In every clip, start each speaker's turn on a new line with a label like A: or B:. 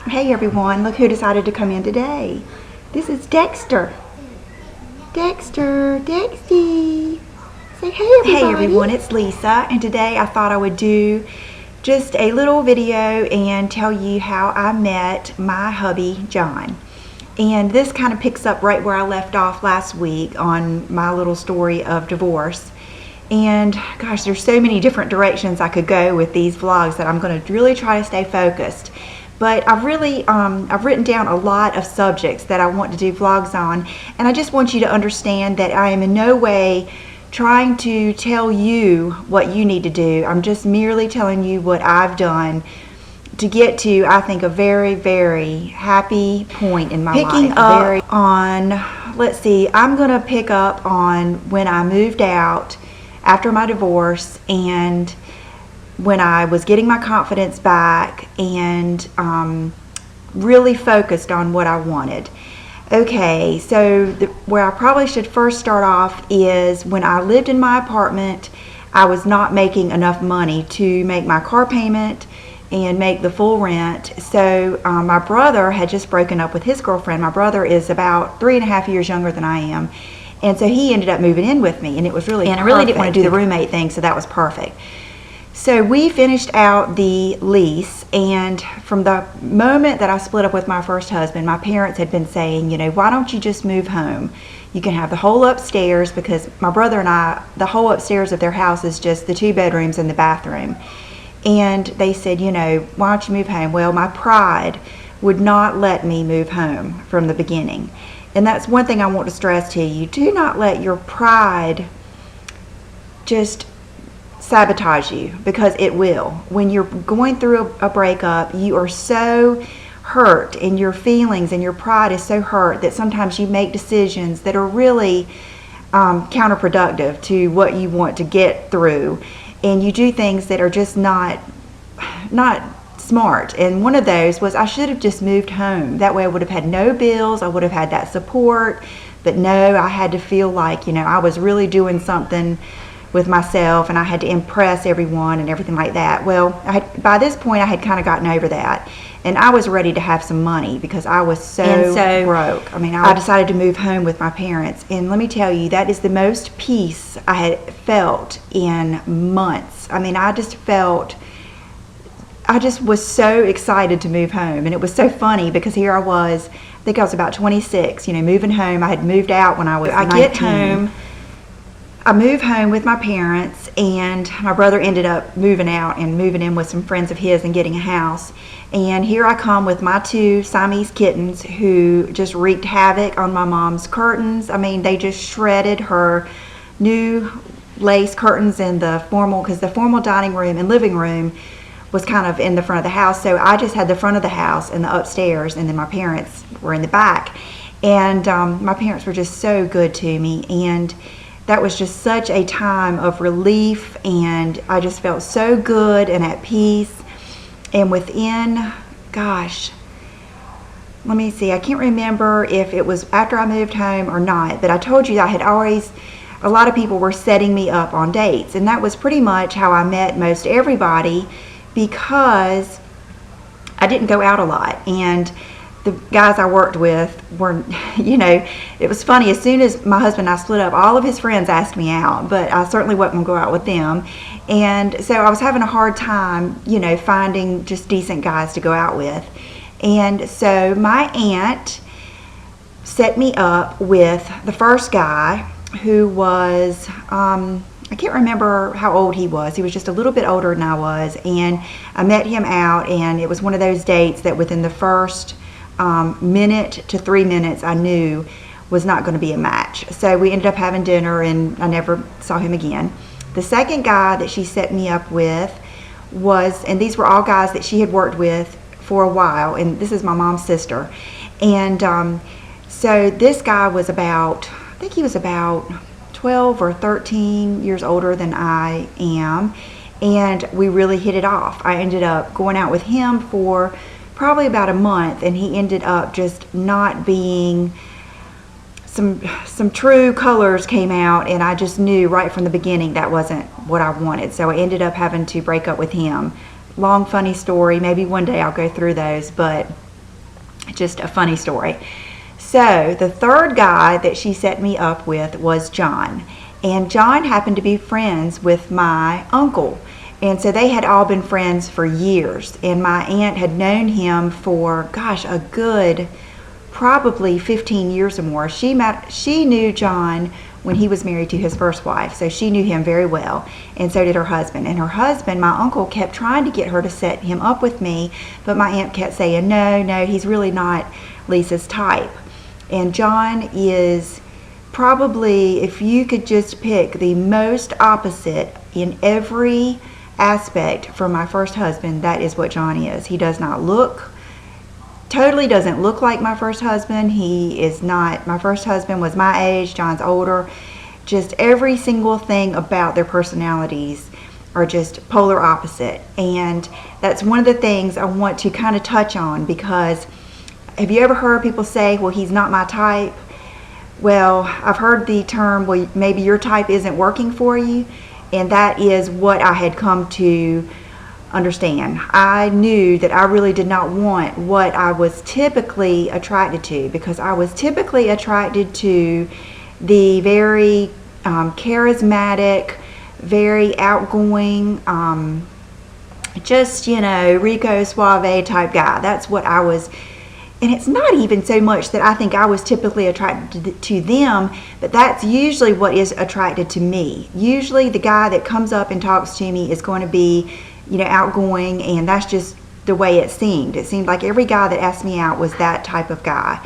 A: Hey everyone, look who decided to come in today. This is Dexter. Dexty. Say hey everybody. Hey everyone, it's Lisa, and today I thought I would do just a little video and tell you how I met my hubby, John. And this kind of picks up right where I left off last week on my little story of divorce. And gosh, there's so many different directions I could go with these vlogs that I'm going to really try to stay focused. But I've written down a lot of subjects that I want to do vlogs on, and I just want you to understand that I am in no way trying to tell you what you need to do. I'm just merely telling you what I've done to get to, I think, a very, very happy point in my life. Picking up on, let's see, I'm going to pick up on when I moved out after my divorce and when I was getting my confidence back and really focused on what I wanted. Okay, so where I probably should first start off is when I lived in my apartment, I was not making enough money to make my car payment and make the full rent. So my brother had just broken up with his girlfriend. My brother is about 3.5 years younger than I am. And so he ended up moving in with me, and it was really perfect. And I really didn't want to do the roommate thing, so that was perfect. So we finished out the lease, and from the moment that I split up with my first husband, my parents had been saying, you know, why don't you just move home? You can have the whole upstairs, because my brother and I, the whole upstairs of their house is just the 2 bedrooms and the bathroom. And they said, you know, why don't you move home? Well, my pride would not let me move home from the beginning. And that's one thing I want to stress to you. Do not let your pride just sabotage you, because it will. When you're going through a breakup, you are so hurt, and your feelings and your pride is so hurt that sometimes you make decisions that are really counterproductive to what you want to get through, and you do things that are just not smart. And one of those was I should have just moved home. That way I would have had no bills, I would have had that support. But no, I had to feel like, you know, I was really doing something with myself, and I had to impress everyone and everything like that. Well, by this point I had kind of gotten over that, and I was ready to have some money because I was so broke. I mean, I decided to move home with my parents, and let me tell you, that is the most peace I had felt in months. I mean, I just was so excited to move home. And it was so funny because here I was, I think I was about 26, you know, moving home. I had moved out when I was 19. I get home, I move home with my parents, and my brother ended up moving out and moving in with some friends of his and getting a house. And here I come with my 2 Siamese kittens who just wreaked havoc on my mom's curtains. I mean, they just shredded her new lace curtains in the formal, because the formal dining room and living room was kind of in the front of the house. So I just had the front of the house and the upstairs, and then my parents were in the back. And my parents were just so good to me, and that was just such a time of relief, and I just felt so good and at peace. And within, gosh, let me see, I can't remember if it was after I moved home or not, but I told you I had always, a lot of people were setting me up on dates, and that was pretty much how I met most everybody, because I didn't go out a lot. And the guys I worked with were, you know, it was funny. As soon as my husband and I split up, all of his friends asked me out, but I certainly wasn't going to go out with them. And so I was having a hard time, you know, finding just decent guys to go out with. And so my aunt set me up with the first guy, who was, I can't remember how old he was. He was just a little bit older than I was. And I met him out, and it was one of those dates that within the first minute to 3 minutes I knew was not going to be a match. So we ended up having dinner, and I never saw him again. The second guy that she set me up with was, and these were all guys that she had worked with for a while, and this is my mom's sister. And so this guy was about, I think he was about 12 or 13 years older than I am, and we really hit it off. I ended up going out with him for probably about a month, and he ended up just not being, some true colors came out, and I just knew right from the beginning that wasn't what I wanted. So I ended up having to break up with him. Long funny story, maybe one day I'll go through those, but Just a funny story. So the third guy that she set me up with was John. And John happened to be friends with my uncle. And so they had all been friends for years. And my aunt had known him for, gosh, a good probably 15 years or more. She knew John when he was married to his first wife. So she knew him very well. And so did her husband. And her husband, my uncle, kept trying to get her to set him up with me. But my aunt kept saying, no, he's really not Lisa's type. And John is probably, if you could just pick the most opposite in every aspect from my first husband, that is what John is. He does not totally doesn't look like my first husband. He is not. My first husband was my age, John's older. Just every single thing about their personalities are just polar opposite. And that's one of the things I want to kind of touch on, because have you ever heard people say, well, he's not my type? Well, I've heard the term, well, maybe your type isn't working for you. And that is what I had come to understand. I knew that I really did not want what I was typically attracted to, because I was typically attracted to the very charismatic, very outgoing, just, Rico Suave type guy. That's what I was. And it's not even so much that I think I was typically attracted to them, but that's usually what is attracted to me. Usually the guy that comes up and talks to me is going to be, outgoing, and that's just the way it seemed. It seemed like every guy that asked me out was that type of guy,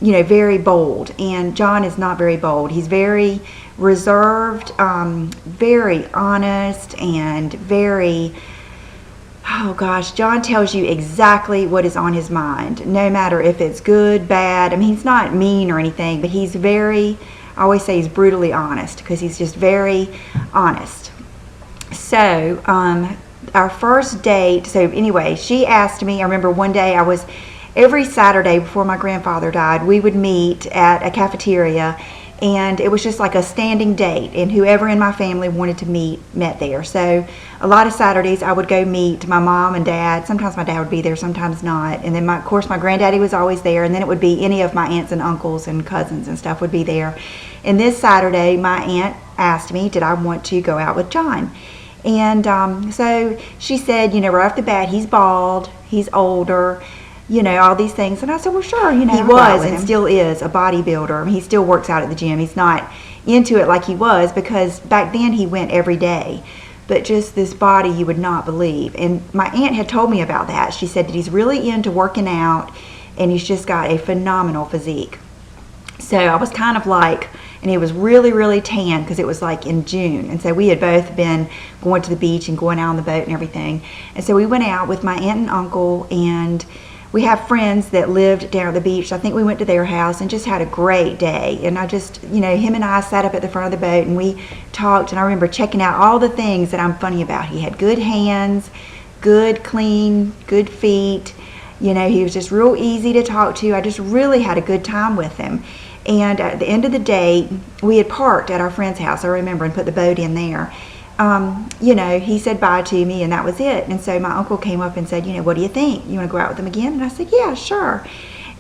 A: very bold. And John is not very bold. He's very reserved, very honest, and very... Oh gosh, John tells you exactly what is on his mind, no matter if it's good, bad. I mean, he's not mean or anything, but he's I always say he's brutally honest, because he's just very honest. So, our first date, so anyway, she asked me, I remember one day every Saturday before my grandfather died, we would meet at a cafeteria, and it was just like a standing date, and whoever in my family wanted to meet met there. So a lot of Saturdays I would go meet my mom and dad. Sometimes my dad would be there, sometimes not. And then of course my granddaddy was always there, and then it would be any of my aunts and uncles and cousins and stuff would be there. And this Saturday my aunt asked me, did I want to go out with John? And so she said, right off the bat, he's bald, he's older, all these things. And I said, well, sure, he was and still is a bodybuilder. I mean, he still works out at the gym. He's not into it like he was, because back then he went every day. But just this body you would not believe. And my aunt had told me about that. She said that he's really into working out, and he's just got a phenomenal physique. So I was kind of like, and he was really, really tan, because it was like in June. And so we had both been going to the beach and going out on the boat and everything. And so we went out with my aunt and uncle, and we have friends that lived down at the beach. I think we went to their house and just had a great day. And I just, him and I sat up at the front of the boat and we talked. And I remember checking out all the things that I'm funny about. He had good hands, good, clean, good feet. He was just real easy to talk to. I just really had a good time with him. And at the end of the day, we had parked at our friend's house, I remember, and put the boat in there. He said bye to me, and that was it. And so my uncle came up and said, what do you think? You want to go out with him again? And I said, yeah, sure.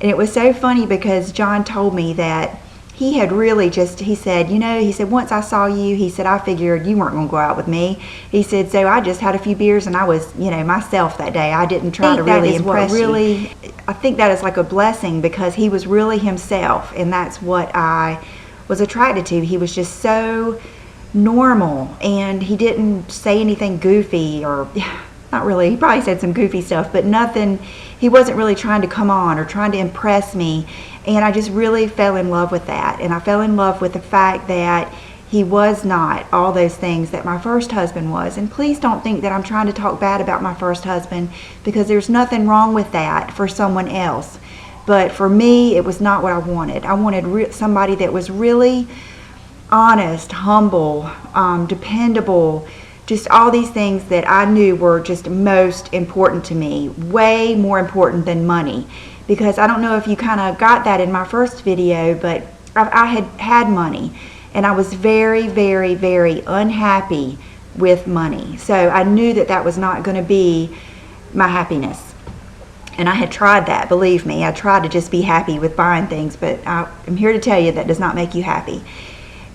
A: And it was so funny, because John told me that he had really he said, once I saw you, he said, I figured you weren't going to go out with me. He said, so I just had a few beers, and I was, myself that day. I didn't try to really impress you. I think that is like a blessing, because he was really himself, and that's what I was attracted to. He was just so normal, and he didn't say anything goofy, or not really. He probably said some goofy stuff, but nothing. He wasn't really trying to come on or trying to impress me, and I just really fell in love with that. And I fell in love with the fact that he was not all those things that my first husband was. And please don't think that I'm trying to talk bad about my first husband, because there's nothing wrong with that for someone else. But for me, it was not what I wanted. I wanted somebody that was really honest, humble, dependable, just all these things that I knew were just most important to me, way more important than money. Because I don't know if you kind of got that in my first video, but I had money, and I was very, very, very unhappy with money. So I knew that that was not going to be my happiness. And I had tried that, believe me. I tried to just be happy with buying things, but I'm here to tell you that does not make you happy.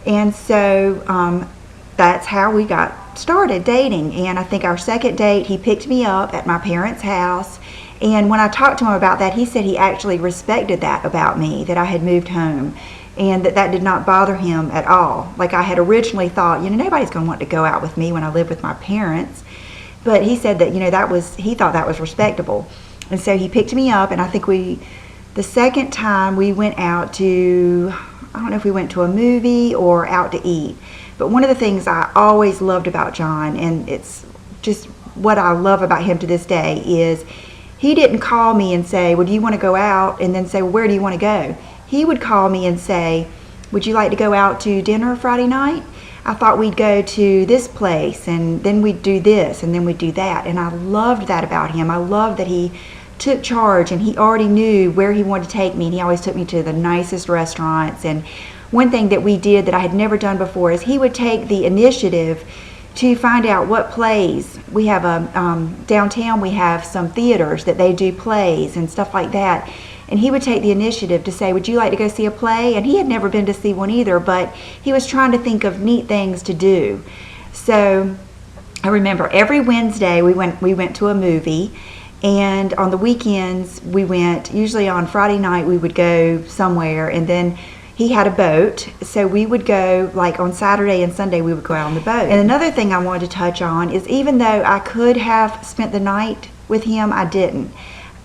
A: And so that's how we got started dating. And I think our second date, he picked me up at my parents' house. And when I talked to him about that, he said he actually respected that about me, that I had moved home, and that did not bother him at all. Like I had originally thought, nobody's going to want to go out with me when I live with my parents. But he said that, he thought that was respectable. And so he picked me up, and I think the second time we went out to, I don't know if we went to a movie or out to eat. But one of the things I always loved about John, and it's just what I love about him to this day, is he didn't call me and say, well, do you want to go out? And then say, well, where do you want to go? He would call me and say, would you like to go out to dinner Friday night? I thought we'd go to this place, and then we'd do this, and then we'd do that. And I loved that about him. I loved that he took charge, and he already knew where he wanted to take me, and he always took me to the nicest restaurants. And one thing that we did that I had never done before is he would take the initiative to find out what plays. We have downtown we have some theaters that they do plays and stuff like that. And he would take the initiative to say, would you like to go see a play? And he had never been to see one either, but he was trying to think of neat things to do. So I remember every Wednesday we went to a movie, and on the weekends we went, usually on Friday night we would go somewhere, and then he had a boat, so we would go, like on Saturday and Sunday we would go out on the boat. And another thing I wanted to touch on is, even though I could have spent the night with him, I didn't.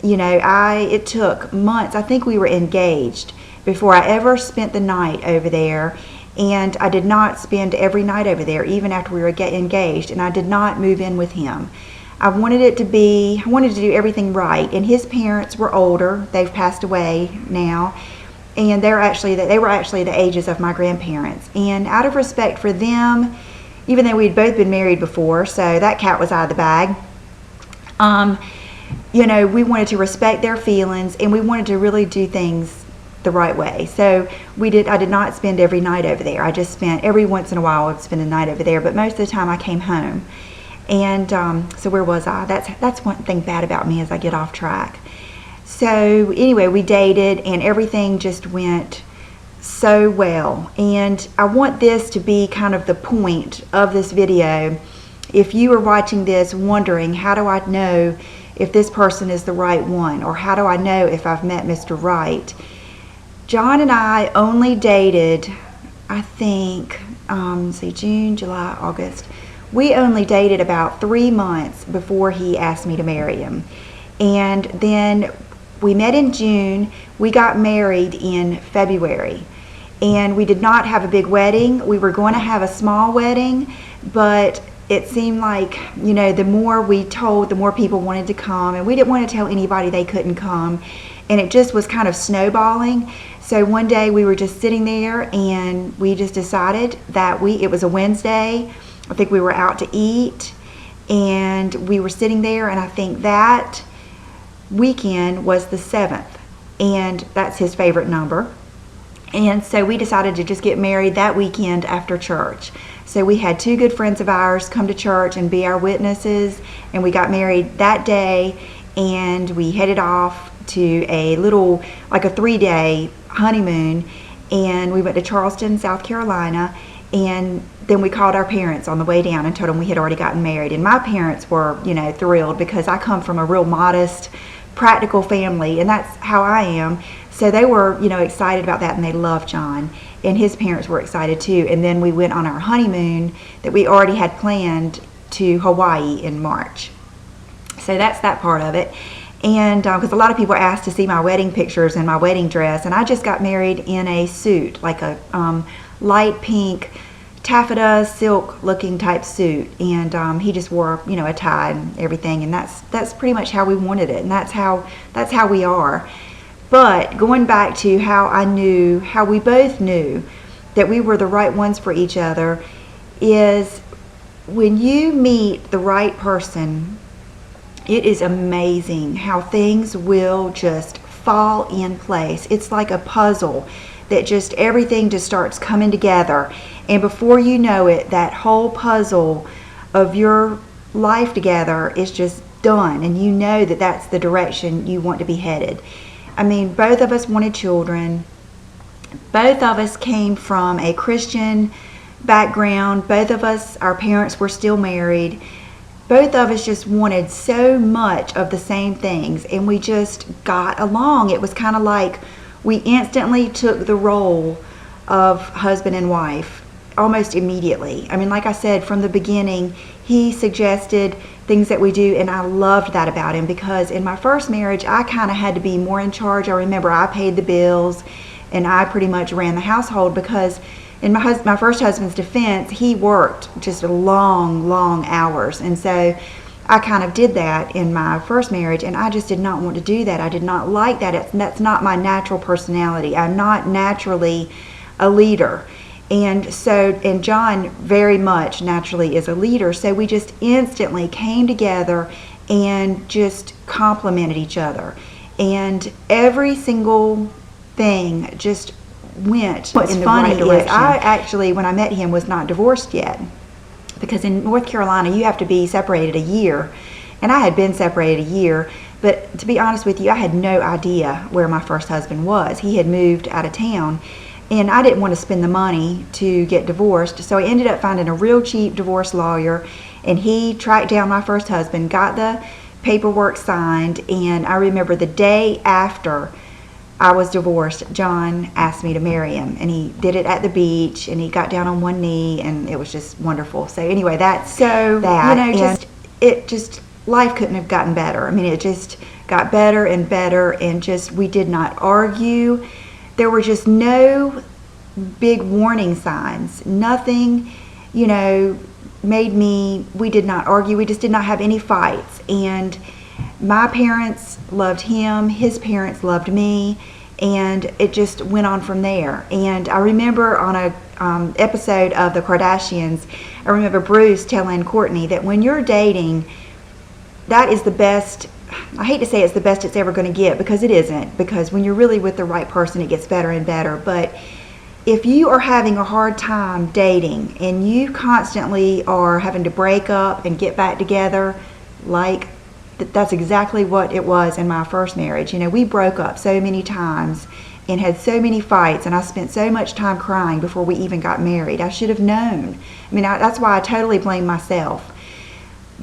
A: It took months. I think we were engaged before I ever spent the night over there, and I did not spend every night over there, even after we were engaged, and I did not move in with him. I wanted to do everything right, and his parents were older. They've passed away now, and they were actually the ages of my grandparents. And out of respect for them, even though we'd both been married before, so that cat was out of the bag, we wanted to respect their feelings, and we wanted to really do things the right way. So I did not spend every night over there. I just spent, every once in a while I would spend a night over there, but most of the time I came home. And so where was I? That's one thing bad about me, is I get off track. So anyway, we dated, and everything just went so well. And I want this to be kind of the point of this video. If you are watching this wondering, how do I know if this person is the right one, or how do I know if I've met Mr. Right? John and I only dated, I think, June, July, August. We only dated about 3 months before he asked me to marry him. And then we met in June. We got married in February. And we did not have a big wedding. We were going to have a small wedding, but it seemed like, the more we told, the more people wanted to come, and we didn't want to tell anybody they couldn't come, and it just was kind of snowballing. So one day we were just sitting there, and we just decided that it was a Wednesday. I think we were out to eat, and we were sitting there, and I think that weekend was the 7th, and that's his favorite number. And so we decided to just get married that weekend after church. So we had 2 good friends of ours come to church and be our witnesses, and we got married that day, and we headed off to a little, like a 3-day honeymoon, and we went to Charleston, South Carolina, and then we called our parents on the way down and told them we had already gotten married. And my parents were, thrilled, because I come from a real modest, practical family, and that's how I am. So they were, excited about that, and they loved John. And his parents were excited too. And then we went on our honeymoon that we already had planned to Hawaii in March. So that's that part of it. And because a lot of people asked to see my wedding pictures and my wedding dress, and I just got married in a suit, like a light pink taffeta silk looking type suit, and he just wore a tie and everything, and that's pretty much how we wanted it, and that's how we are. But going back to how we both knew that we were the right ones for each other, is when you meet the right person, it is amazing how things will just fall in place. It's like a puzzle that just everything just starts coming together, and before you know it, that whole puzzle of your life together is just done, and you know that that's the direction you want to be headed. I mean, both of us wanted children. Both of us came from a Christian background. Both of us, our parents were still married. Both of us just wanted so much of the same things, and we just got along. It was kind of like we instantly took the role of husband and wife almost immediately. I mean, like I said, from the beginning, he suggested things that we do, and I loved that about him, because in my first marriage, I kind of had to be more in charge. I remember I paid the bills, and I pretty much ran the household, because in my first husband's defense, he worked just long hours, and so I kind of did that in my first marriage, and I just did not want to do that. I did not like that. That's not my natural personality. I'm not naturally a leader. And John very much naturally is a leader, so we just instantly came together and just complimented each other. And every single thing just went in the right direction. What's funny is I actually, when I met him, was not divorced yet, because in North Carolina you have to be separated a year, and I had been separated a year, but to be honest with you, I had no idea where my first husband was. He had moved out of town, and I didn't want to spend the money to get divorced, so I ended up finding a real cheap divorce lawyer, and he tracked down my first husband, got the paperwork signed, and I remember the day after I was divorced, John asked me to marry him, and he did it at the beach, and he got down on one knee, and it was just wonderful. So anyway, life couldn't have gotten better. I mean, it just got better and better, and just, we did not argue. There were just no big warning signs. Nothing, we did not argue. We just did not have any fights. And my parents loved him, his parents loved me, and it just went on from there. And I remember on a episode of The Kardashians, I remember Bruce telling Courtney that when you're dating, that is the best. I hate to say it's the best it's ever going to get, because it isn't, because when you're really with the right person, it gets better and better. But if you are having a hard time dating and you constantly are having to break up and get back together, that's exactly what it was in my first marriage. We broke up so many times and had so many fights, and I spent so much time crying before we even got married. I should have known. I mean, that's why I totally blame myself.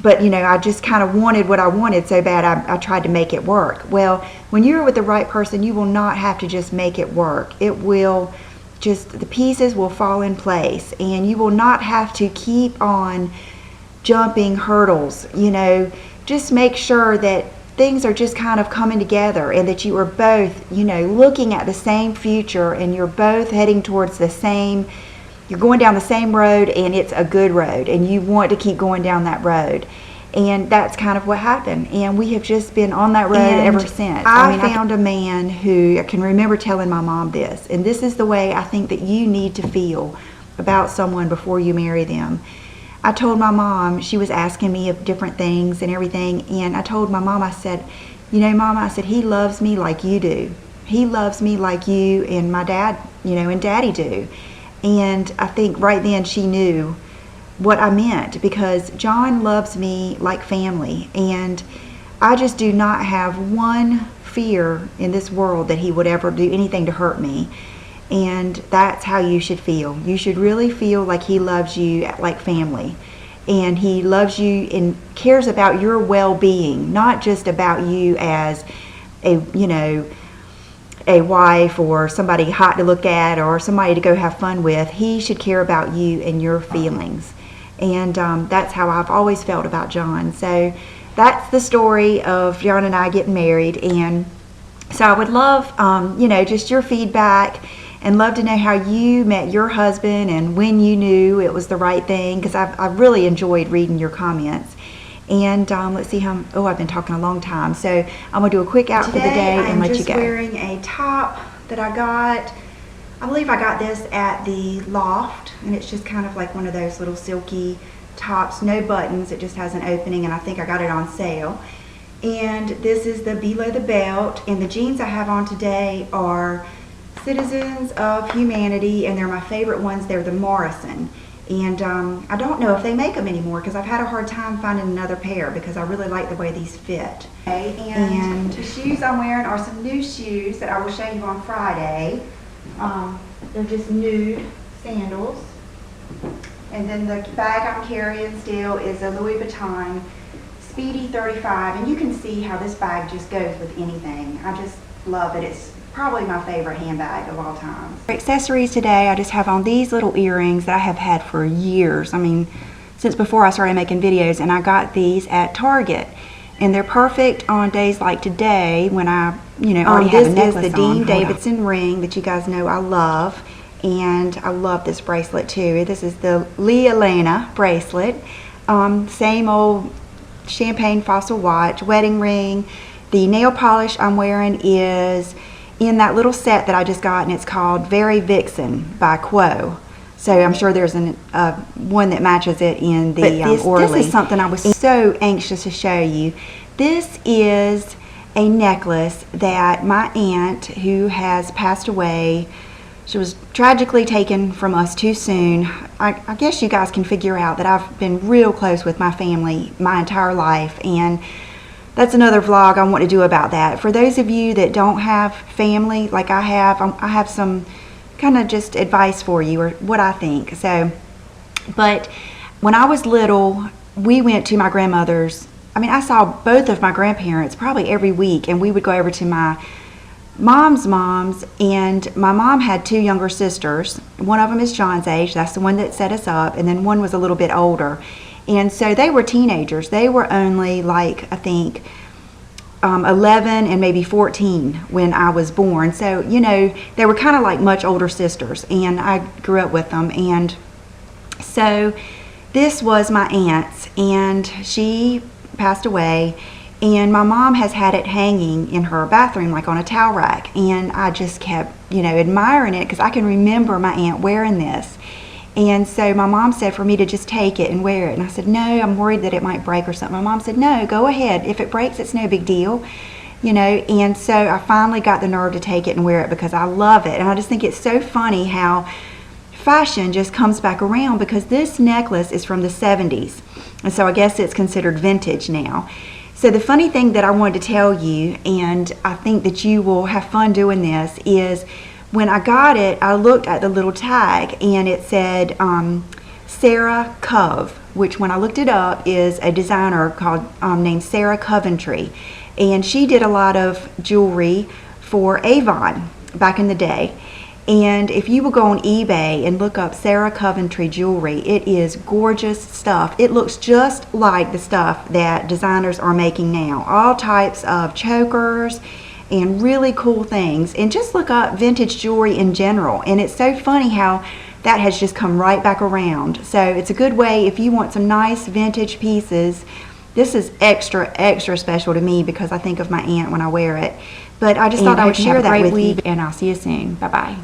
A: But, I just kind of wanted what I wanted so bad, I tried to make it work. Well, when you're with the right person, you will not have to just make it work. It will the pieces will fall in place, and you will not have to keep on jumping hurdles. Just make sure that things are just kind of coming together, and that you are both, looking at the same future, and you're both heading towards you're going down the same road, and it's a good road, and you want to keep going down that road. And that's kind of what happened. And we have just been on that road ever since. I found a man who, I can remember telling my mom this, and this is the way I think that you need to feel about someone before you marry them. I told my mom, she was asking me of different things and everything, and I told my mom, I said, Mom, I said, he loves me like you do. He loves me like you and my dad, and Daddy do. And I think right then she knew what I meant, because John loves me like family, and I just do not have one fear in this world that he would ever do anything to hurt me. And that's how you should feel. You should really feel like he loves you like family, and he loves you and cares about your well-being, not just about you as a wife or somebody hot to look at or somebody to go have fun with. He should care about you and your feelings. And that's how I've always felt about John. So that's the story of John and I getting married. And so I would love, just your feedback, and love to know how you met your husband and when you knew it was the right thing, because I've really enjoyed reading your comments. And let's see how, I've been talking a long time. So I'm going to do a quick out for the day and let you go. I'm just wearing a top that I got. I believe I got this at the Loft, and it's just kind of like one of those little silky tops, no buttons. It just has an opening, and I think I got it on sale. And this is the Below the Belt, and the jeans I have on today are Citizens of Humanity, and they're my favorite ones. They're the Morrison. And I don't know if they make them anymore because I've had a hard time finding another pair because I really like the way these fit. Okay, and the shoes I'm wearing are some new shoes that I will show you on Friday. They're just nude sandals. And then the bag I'm carrying still is a Louis Vuitton Speedy 35. And you can see how this bag just goes with anything. I just love it. It's probably my favorite handbag of all time. For accessories today, I just have on these little earrings that I have had for years. I mean, since before I started making videos, and I got these at Target. And they're perfect on days like today when I, already have a necklace on. This is the Dean Davidson ring that you guys know I love. And I love this bracelet too. This is the Lee Elena bracelet. Same old champagne fossil watch, wedding ring. The nail polish I'm wearing is in that little set that I just got, and it's called Very Vixen by Quo. So I'm sure there's one that matches it in the Orly. This is something I was so anxious to show you. This is a necklace that my aunt, who has passed away, she was tragically taken from us too soon. I guess you guys can figure out that I've been real close with my family my entire life, and that's another vlog I want to do about that. For those of you that don't have family like I have some kind of just advice for you, or what I think. So, but when I was little, we went to my grandmother's. I mean, I saw both of my grandparents probably every week, and we would go over to my mom's moms, and my mom had two younger sisters. One of them is John's age. That's the one that set us up, and then one was a little bit older. And so they were teenagers. They were only like, I think, 11 and maybe 14 when I was born. So, they were kind of like much older sisters, and I grew up with them. And so this was my aunt's, and she passed away, and my mom has had it hanging in her bathroom like on a towel rack. And I just kept, admiring it because I can remember my aunt wearing this. And so my mom said for me to just take it and wear it. And I said, no, I'm worried that it might break or something. My mom said, no, go ahead. If it breaks, it's no big deal. And so I finally got the nerve to take it and wear it because I love it. And I just think it's so funny how fashion just comes back around, because this necklace is from the 70s. And so I guess it's considered vintage now. So the funny thing that I wanted to tell you, and I think that you will have fun doing this, is when I got it, I looked at the little tag, and it said Sarah Cove, which when I looked it up is a designer called named Sarah Coventry, and she did a lot of jewelry for Avon back in the day. And if you will go on eBay and look up Sarah Coventry jewelry, it is gorgeous stuff. It looks just like the stuff that designers are making now. All types of chokers and really cool things. And just look up vintage jewelry in general. And it's so funny how that has just come right back around. So it's a good way if you want some nice vintage pieces. This is extra, extra special to me because I think of my aunt when I wear it. But I just thought I would share that with you. And I'll see you soon. Bye-bye.